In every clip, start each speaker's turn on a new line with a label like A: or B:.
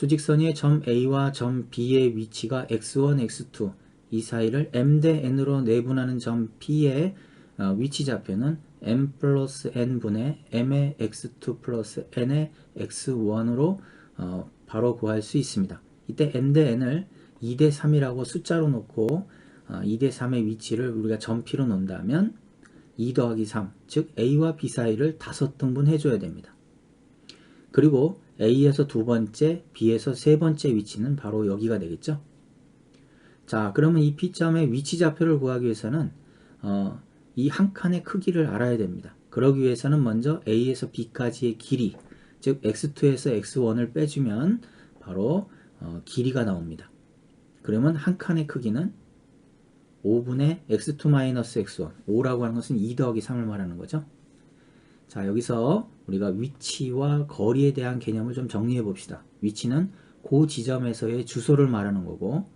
A: 수직선 위의 점 A와 점 B의 위치가 x1, x2 이 사이를 m 대 n으로 내분하는 점 P의 위치 좌표는 m 플러스 n분의 m의 x2 플러스 n의 x1으로 바로 구할 수 있습니다. 이때 m 대 n을 2 대 3이라고 숫자로 놓고 2 대 3의 위치를 우리가 점 P로 놓는다면 2 더하기 3, 즉 A와 B 사이를 5등분 해줘야 됩니다. 그리고 A에서 두 번째, B에서 세 번째 위치는 바로 여기가 되겠죠. 자, 그러면 이 P점의 위치 좌표를 구하기 위해서는 이 한 칸의 크기를 알아야 됩니다. 그러기 위해서는 먼저 A에서 B까지의 길이, 즉 x2에서 x1을 빼주면 바로 길이가 나옵니다. 그러면 한 칸의 크기는 5분의 x2-x1, 5라고 하는 것은 2 더하기 3을 말하는 거죠. 자, 여기서 우리가 위치와 거리에 대한 개념을 좀 정리해 봅시다. 위치는 그 지점에서의 주소를 말하는 거고,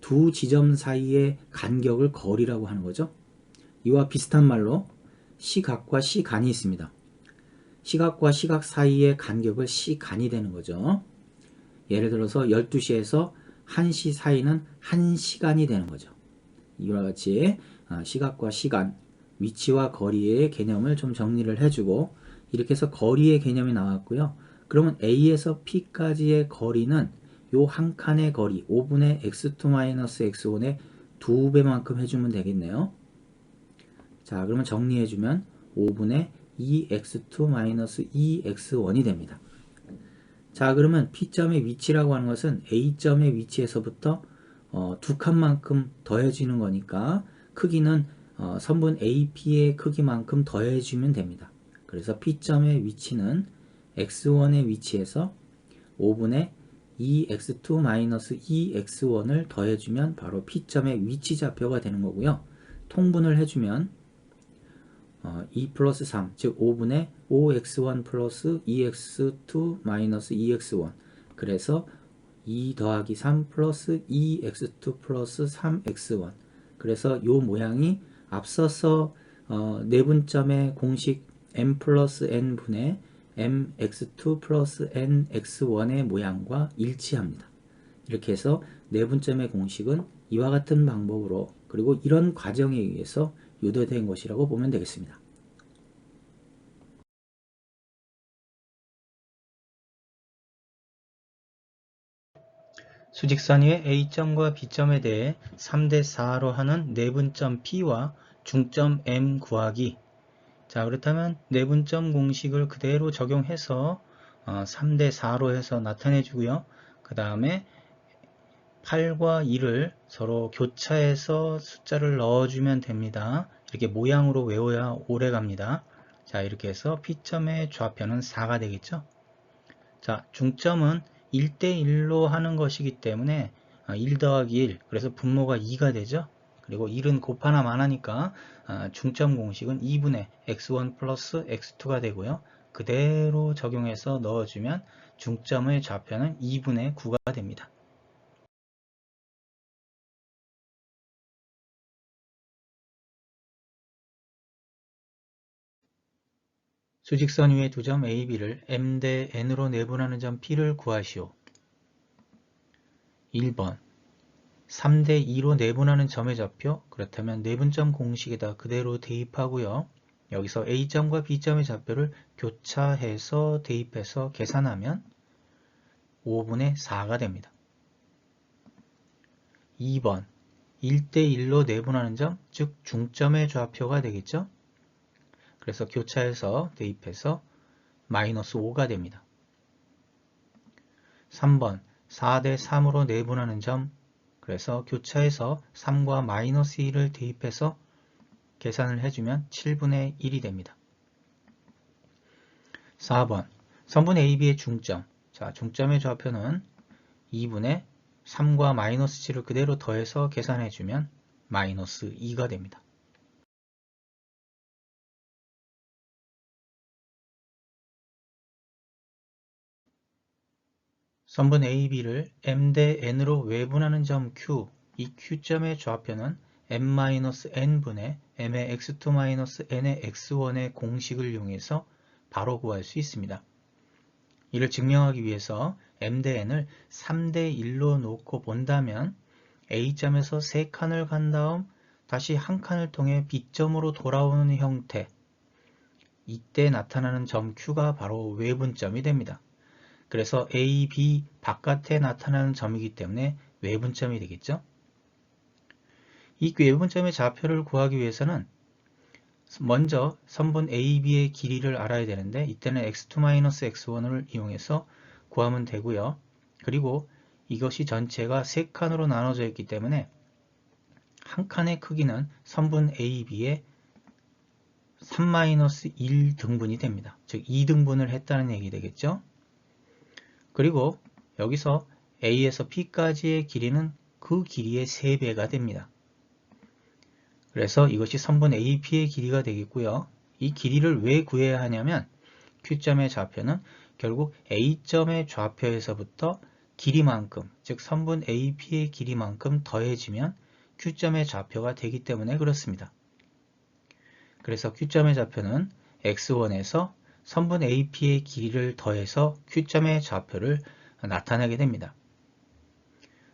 A: 두 지점 사이의 간격을 거리라고 하는 거죠. 이와 비슷한 말로 시각과 시간이 있습니다. 시각과 시각 사이의 간격을 시간이 되는 거죠. 예를 들어서 12시에서 1시 사이는 1시간이 되는 거죠. 이와 같이 시각과 시간, 위치와 거리의 개념을 좀 정리를 해주고, 이렇게 해서 거리의 개념이 나왔고요. 그러면 A에서 P까지의 거리는 요 한 칸의 거리 5분의 x2-x1의 2배만큼 해주면 되겠네요. 자, 그러면 정리해주면 5분의 2x2-2x1이 됩니다. 자, 그러면 P점의 위치라고 하는 것은 A점의 위치에서부터 두 칸만큼 더해지는 거니까 크기는 선분 AP의 크기만큼 더해주면 됩니다. 그래서 P점의 위치는 x1의 위치에서 5분의 2x2-2x1을 더해주면 바로 P점의 위치 좌표가 되는 거고요. 통분을 해주면 2 플러스 3, 즉 5분의 5x1 플러스 2x2-2x1, 그래서 2 더하기 3 플러스 2x2 플러스 3x1, 그래서 요 모양이 앞서서 내분점의 공식 m 플러스 n분의 mx2 플러스 nx1의 모양과 일치합니다. 이렇게 해서 내분점의 공식은 이와 같은 방법으로, 그리고 이런 과정에 의해서 유도된 것이라고 보면 되겠습니다. 수직선 위의 A점과 B점에 대해 3대 4로 하는 내분점 P와 중점 M 구하기. 자, 그렇다면 내분점 공식을 그대로 적용해서 3대 4로 해서 나타내 주고요. 그 다음에 8과 2를 서로 교차해서 숫자를 넣어주면 됩니다. 이렇게 모양으로 외워야 오래 갑니다. 자, 이렇게 해서 P점의 좌표는 4가 되겠죠. 자, 중점은 1대1로 하는 것이기 때문에 1 더하기 1, 그래서 분모가 2가 되죠. 그리고 1은 곱하나만 하니까 중점 공식은 2분의 x1 플러스 x2가 되고요. 그대로 적용해서 넣어주면 중점의 좌표는 2분의 9가 됩니다. 수직선 위의 두 점 A, B를 M 대 N으로 내분하는 점 P를 구하시오. 1번 3대 2로 내분하는 점의 좌표, 그렇다면 내분점 공식에다 그대로 대입하고요. 여기서 A점과 B점의 좌표를 교차해서 대입해서 계산하면 5분의 4가 됩니다. 2번 1대1로 내분하는 점, 즉 중점의 좌표가 되겠죠. 그래서 교차해서 대입해서 마이너스 5가 됩니다. 3번 4대 3으로 내분하는 점, 그래서 교차해서 3과 마이너스 1을 대입해서 계산을 해주면 7분의 1이 됩니다. 4번 선분 AB의 중점, 자, 중점의 좌표는 2분의 3과 마이너스 7을 그대로 더해서 계산해주면 마이너스 2가 됩니다. 선분 AB를 M 대 N으로 외분하는 점 Q, 이 Q점의 좌표는 M-N분의 M의 x2-n의 x1의 공식을 이용해서 바로 구할 수 있습니다. 이를 증명하기 위해서 m 대 n을 3대 1로 놓고 본다면 A점에서 3칸을 간 다음 다시 한 칸을 통해 B점으로 돌아오는 형태, 이때 나타나는 점 Q가 바로 외분점이 됩니다. 그래서 A, B 바깥에 나타나는 점이기 때문에 외분점이 되겠죠. 이 외분점의 좌표를 구하기 위해서는 먼저 선분 AB의 길이를 알아야 되는데 이때는 x2-x1을 이용해서 구하면 되고요. 그리고 이것이 전체가 3칸으로 나눠져 있기 때문에 한 칸의 크기는 선분 AB의 3-1등분이 됩니다. 즉 2등분을 했다는 얘기 되겠죠. 그리고 여기서 A에서 P까지의 길이는 그 길이의 3배가 됩니다. 그래서 이것이 선분 AP의 길이가 되겠고요. 이 길이를 왜 구해야 하냐면 Q점의 좌표는 결국 A점의 좌표에서부터 길이만큼, 즉 선분 AP의 길이만큼 더해지면 Q점의 좌표가 되기 때문에 그렇습니다. 그래서 Q점의 좌표는 X1에서 선분 AP의 길이를 더해서 Q점의 좌표를 나타내게 됩니다.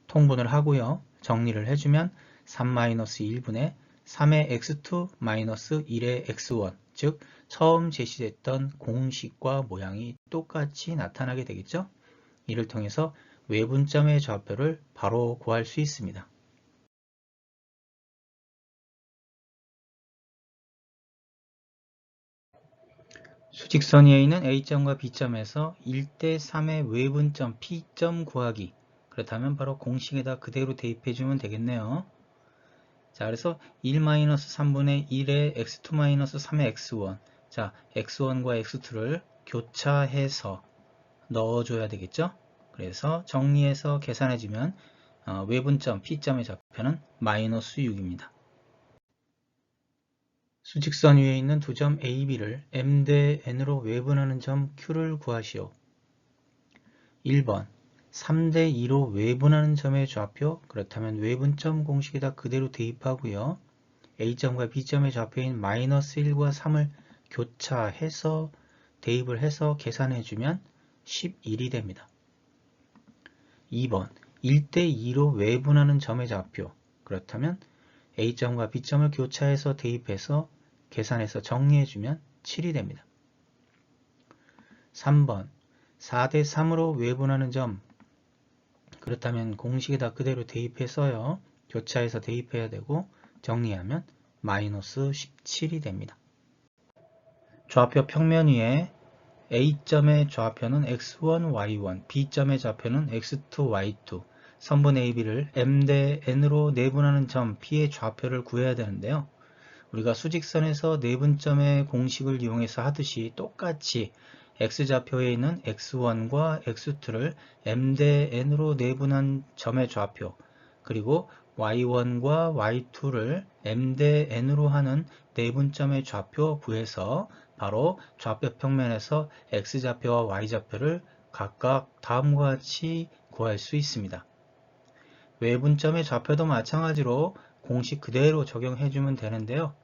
A: 통분을 하고요. 정리를 해주면 3-1분의 3의 x2-1의 x1, 즉 처음 제시됐던 공식과 모양이 똑같이 나타나게 되겠죠. 이를 통해서 외분점의 좌표를 바로 구할 수 있습니다. 수직선 위에 있는 A점과 B점에서 1대 3의 외분점 P점 구하기. 그렇다면 바로 공식에다 그대로 대입해주면 되겠네요. 자, 그래서 1-3분의 1의 x2-3의 x1. 자, x1과 x2를 교차해서 넣어줘야 되겠죠? 그래서 정리해서 계산해주면 외분점 P점의 좌표는 -6입니다. 수직선 위에 있는 두 점 A, B를 M 대 N으로 외분하는 점 Q를 구하시오. 1번 3대 2로 외분하는 점의 좌표, 그렇다면 외분점 공식에다 그대로 대입하고요. A점과 B점의 좌표인 -1과 3을 교차해서 대입을 해서 계산해주면 11이 됩니다. 2번 1대 2로 외분하는 점의 좌표, 그렇다면 A점과 B점을 교차해서 대입해서 계산해서 정리해주면 7이 됩니다. 3번 4대 3으로 외분하는 점, 그렇다면 공식에다 그대로 대입해서요. 교차해서 대입해야 되고 정리하면 -17이 됩니다. 좌표 평면 위에 A점의 좌표는 x1, y1, B점의 좌표는 x2, y2, 선분 AB를 M 대 N으로 내분하는 점 P의 좌표를 구해야 되는데요. 우리가 수직선에서 내분점의 공식을 이용해서 하듯이 똑같이 x좌표에 있는 x1과 x2를 M 대 N으로 내분한 점의 좌표, 그리고 y1과 y2를 M 대 N으로 하는 내분점의 좌표 구해서 바로 좌표 평면에서 x좌표와 y좌표를 각각 다음과 같이 구할 수 있습니다. 외분점의 좌표도 마찬가지로 공식 그대로 적용해주면 되는데요.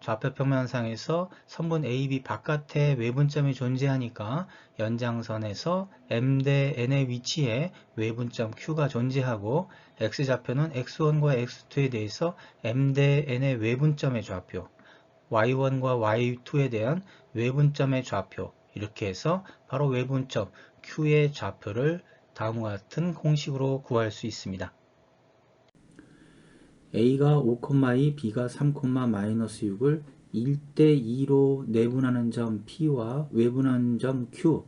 A: 좌표 평면상에서 선분 AB 바깥에 외분점이 존재하니까 연장선에서 M 대 N의 위치에 외분점 Q가 존재하고 X좌표는 X1과 X2에 대해서 M 대 N의 외분점의 좌표, Y1과 Y2에 대한 외분점의 좌표, 이렇게 해서 바로 외분점 Q의 좌표를 다음과 같은 공식으로 구할 수 있습니다. A가 5,2, B가 3,-6을 1대 2로 내분하는 점 P와 외분하는 점 Q.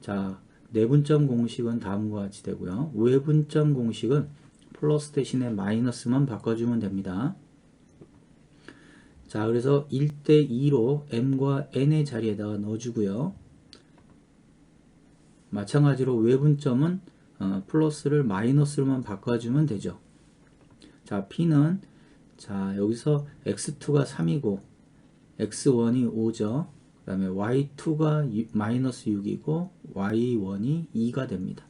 A: 자, 내분점 공식은 다음과 같이 되고요. 외분점 공식은 플러스 대신에 마이너스만 바꿔주면 됩니다. 자, 그래서 1대 2로 M과 N의 자리에다가 넣어주고요. 마찬가지로 외분점은 플러스를 마이너스로만 바꿔주면 되죠. 자, P는 자, 여기서 x2가 3이고 x1이 5죠. 그 다음에 y2가 -6이고 y1이 2가 됩니다.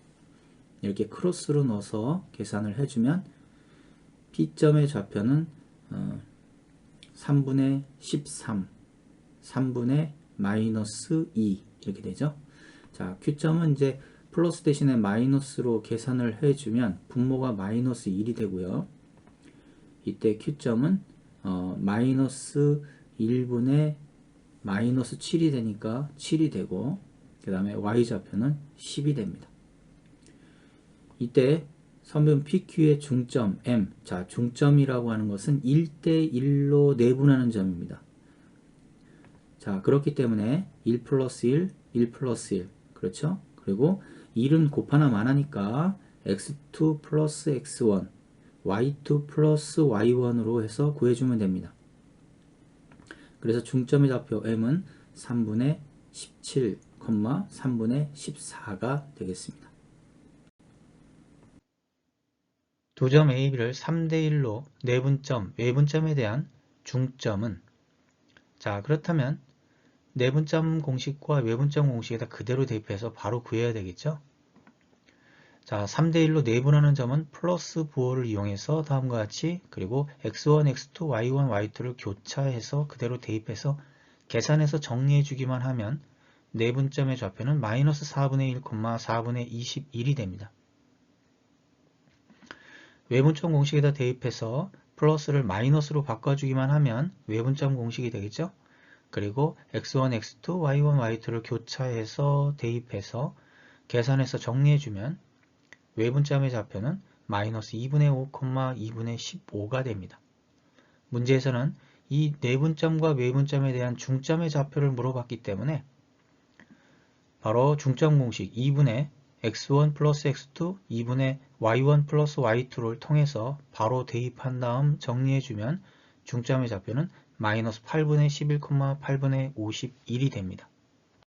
A: 이렇게 크로스로 넣어서 계산을 해주면 P점의 좌표는 3분의 13, 3분의 -2 이렇게 되죠. 자, Q점은 이제 플러스 대신에 마이너스로 계산을 해주면 분모가 마이너스 1이 되고요. 이때 Q점은 마이너스 1분의 마이너스 7이 되니까 7이 되고, 그 다음에 Y좌표는 10이 됩니다. 이때 선분 PQ의 중점 M, 자 중점이라고 하는 것은 1대1로 내분하는 점입니다. 자 그렇기 때문에 1 플러스 1, 1 플러스 1, 그렇죠? 그리고 1은 곱하나 마나니까 x2 플러스 x1, y2 플러스 y1으로 해서 구해주면 됩니다. 그래서 중점의 좌표 M은 3분의 17, 3분의 14가 되겠습니다. 두 점 A, B를 3대1로 내분점, 외분점에 대한 중점은, 자 그렇다면 내분점 공식과 외분점 공식에다 그대로 대입해서 바로 구해야 되겠죠? 자 3대1로 내분하는 점은 플러스 부호를 이용해서 다음과 같이, 그리고 x1, x2, y1, y2를 교차해서 그대로 대입해서 계산해서 정리해 주기만 하면 내분점의 좌표는 마이너스 4분의 1, 4분의 21이 됩니다. 외분점 공식에다 대입해서 플러스를 마이너스로 바꿔주기만 하면 외분점 공식이 되겠죠? 그리고 x1, x2, y1, y2를 교차해서 대입해서 계산해서 정리해주면 외분점의 좌표는 마이너스 2분의 5, 2분의 15가 됩니다. 문제에서는 이 내분점과 외분점에 대한 중점의 좌표를 물어봤기 때문에 바로 중점 공식 2분의 x1 플러스 x2, 2분의 y1 플러스 y2를 통해서 바로 대입한 다음 정리해주면 중점의 좌표는 마이너스 8분의 11, 8분의 51이 됩니다.